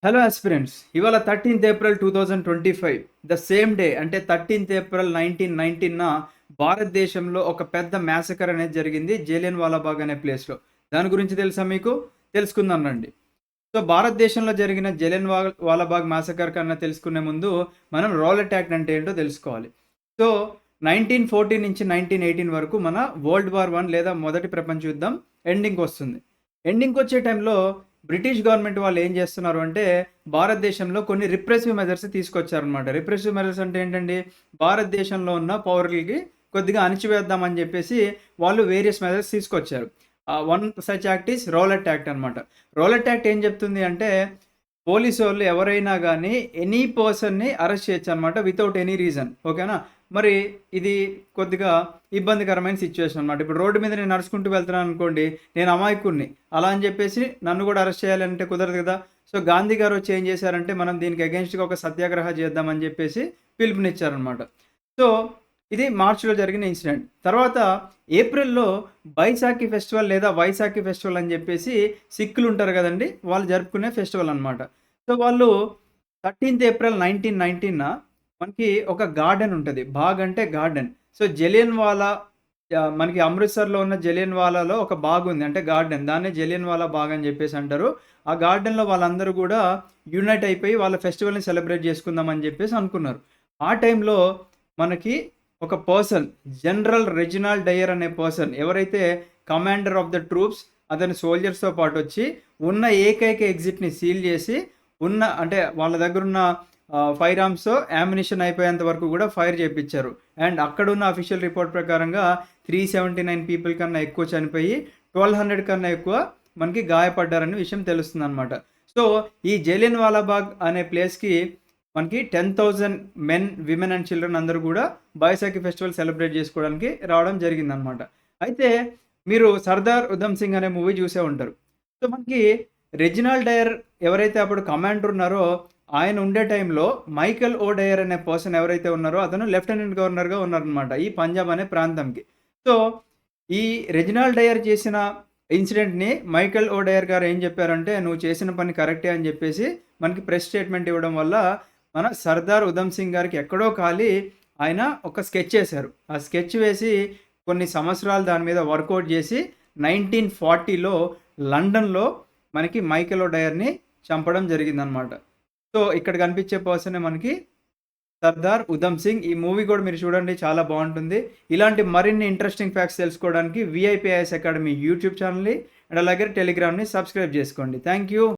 Hello aspirants, ఇవాళ 13th April 2025 the same day అంటే 13th April 1919న భారతదేశంలో ఒక పెద్ద మ్యాసకర్ అనేది జరిగింది జలియన్ వాలాబాగ్ అనే ప్లేస్‌లో. దాని గురించి తెలుసా మీకు? తెలుసుకుందాం రండి. సో, భారతదేశంలో జరిగిన జలియన్ వాలాబాగ్ మ్యాసకర్ కన్నా తెలుసుకునే ముందు మనం రౌలట్ యాక్ట్ అంటే ఏంటో తెలుసుకోవాలి. సో, 1914 నుంచి 1918 వరకు మన వరల్డ్ వార్ 1 లేదా మొదటి ప్రపంచ యుద్ధం ఎండింగ్‌కొస్తుంది. ఎండింగ్‌కొచ్చే టైంలో బ్రిటిష్ గవర్నమెంట్ వాళ్ళు ఏం చేస్తున్నారు అంటే, భారతదేశంలో కొన్ని రిప్రెసివ్ మెజర్స్ తీసుకొచ్చారనమాట. రిప్రెసివ్ మెజర్స్ అంటే ఏంటండి? భారతదేశంలో ఉన్న పౌరులకి కొద్దిగా అణిచివేద్దామని చెప్పేసి వాళ్ళు వేరియస్ మెజర్స్ తీసుకొచ్చారు. One such act is Rowlatt act అనమాట. రౌలట్ యాక్ట్ ఏం చెప్తుంది అంటే, పోలీసోళ్ళు ఎవరైనా గానీ ఎనీ పర్సన్‌ని అరెస్ట్ చేయొచ్చనమాట వితౌట్ ఎనీ రీజన్. ఓకేనా? మరి ఇది కొద్దిగా ఇబ్బందికరమైన సిట్యుయేషన్ అనమాట. ఇప్పుడు రోడ్డు మీద నేను నడుచుకుంటూ వెళ్తున్నాననుకోండి, నేను అమాయకుడిని. అలా అని చెప్పేసి నన్ను కూడా అరెస్ట్ చేయాలంటే కుదరదు కదా! సో, గాంధీ గారు వచ్చి ఏం చేశారంటే, మనం దీనికి అగెయిన్స్ట్‌గా ఒక సత్యాగ్రహ చేద్దామని చెప్పేసి పిలుపునిచ్చారనమాట. సో, ఇది మార్చ్‌లో జరిగిన ఇన్సిడెంట్. తర్వాత ఏప్రిల్‌లో బైసాఖి ఫెస్టివల్ లేదా వైశాఖి ఫెస్టివల్ అని చెప్పేసి సిక్కులు ఉంటారు కదండీ! వాళ్ళు జరుపుకునే ఫెస్టివల్ అనమాట. సో, వాళ్ళు 13th ఏప్రిల్ 1919న మనకి ఒక గార్డెన్ ఉంటది. బాగ్ అంటే గార్డెన్. సో, జలియన్ వాలా మనకి అమృత్సర్‌లో ఉన్న జలియన్ వాలాలో ఒక బాగ్ ఉంది. అంటే గార్డెన్. దాన్నే జలియన్ వాలా బాగ్ అని జెప్పేసి అంటారు. ఆ గార్డెన్‌లో వాళ్ళందరూ గూడా యూనైట్ అయిపోయి వాళ్ళ ఫెస్టివల్‌ని సెలబ్రేట్ జేసుకుందాం అని జెప్పేసి అనుకున్నారు. ఆ టైంలో మనకి ఒక పర్సన్ జనరల్ రెజినాల్డ్ డయర్ అనే పర్సన్ ఎవరైతే కమాండర్ ఆఫ్ ద ట్రూప్స్ అతని సోల్జర్స్‌తో పాటొచ్చి ఉన్న ఏకైక ఎగ్జిట్‌ని సీల్ జేసి అంటే వాళ్ళ దగ్గరున్న ఫైర్ ఆర్మ్స్‌తో యామ్యునిషన్ అయిపోయేంత వరకు గూడా ఫైర్ చేపిచ్చారు. అండ్ అక్కడున్న అఫీషియల్ రిపోర్ట్ ప్రకారంగా 379 పీపుల్ కన్నా ఎక్కువ చనిపోయి 1200 కన్నా ఎక్కువ మనకి గాయపడ్డారనే విషయం తెలుస్తుందనమాట. సో, ఈ జలియన్ వాలాబాగ్ అనే ప్లేస్‌కి మనకి 10,000 మెన్, విమెన్ అండ్ చిల్డ్రన్ అందరూ గూడా బైసాఖి ఫెస్టివల్ సెలబ్రేట్ జేసుకోవడానికి రావడం జరిగిందనమాట. అయితే మీరు 'సర్దార్ ఉధమ్ సింగ్' అనే మూవీ చూసే ఉంటారు. సో, మనకి రెజినాల్డ్ డయర్ ఎవరైతే అప్పుడు కమాండర్ ఉన్నారో ఆయన ఉండే టైంలో మైకేల్ ఓ డయర్ అనే పర్సన్ ఎవరైతే ఉన్నారో అతను లెఫ్టినెంట్ గవర్నర్‌గా ఉన్నారనమాట ఈ పంజాబ్ అనే ప్రాంతంకి. సో, ఈ రెజినాల్డ్ డయర్ చేసిన ఇన్సిడెంట్‌ని మైకేల్ ఓ డయర్ గారు ఏం చెప్పారంటే, "నువ్వు చేసిన పని కరెక్టే" అని చెప్పేసి మనకి ప్రెస్ స్టేట్మెంట్ ఇవ్వడం వల్ల మన సర్దార్ ఉధమ్ సింగ్ గారికి ఎక్కడో కాలి ఆయన ఒక స్కెచ్ ఏసారు. ఆ స్కెచ్ వేసి కొన్ని సంవత్సరాలు దాని మీద వర్కౌట్ చేసి 1940లో లండన్‌లో మనకి మైకేల్ ఓ డయర్‌ని చంపడం జరిగిందనమాట. సో, ఇక్కడ కనిపించే పర్సనే మనకి 'సర్దార్ ఉధమ్ సింగ్.' ఈ మూవీ కూడా మీరు చూడండి, చాలా బావుంటుంది. ఇలాంటి మరిన్ని ఇంట్రెస్టింగ్ ఫ్యాక్ట్స్ తెలుసుకోవడానికి వీఐపీఐఎస్ అకాడమీ యూట్యూబ్ ఛానల్‌ని అండ్ అలాగే టెలిగ్రామ్‌ని సబ్స్క్రైబ్ చేసుకోండి. Thank you.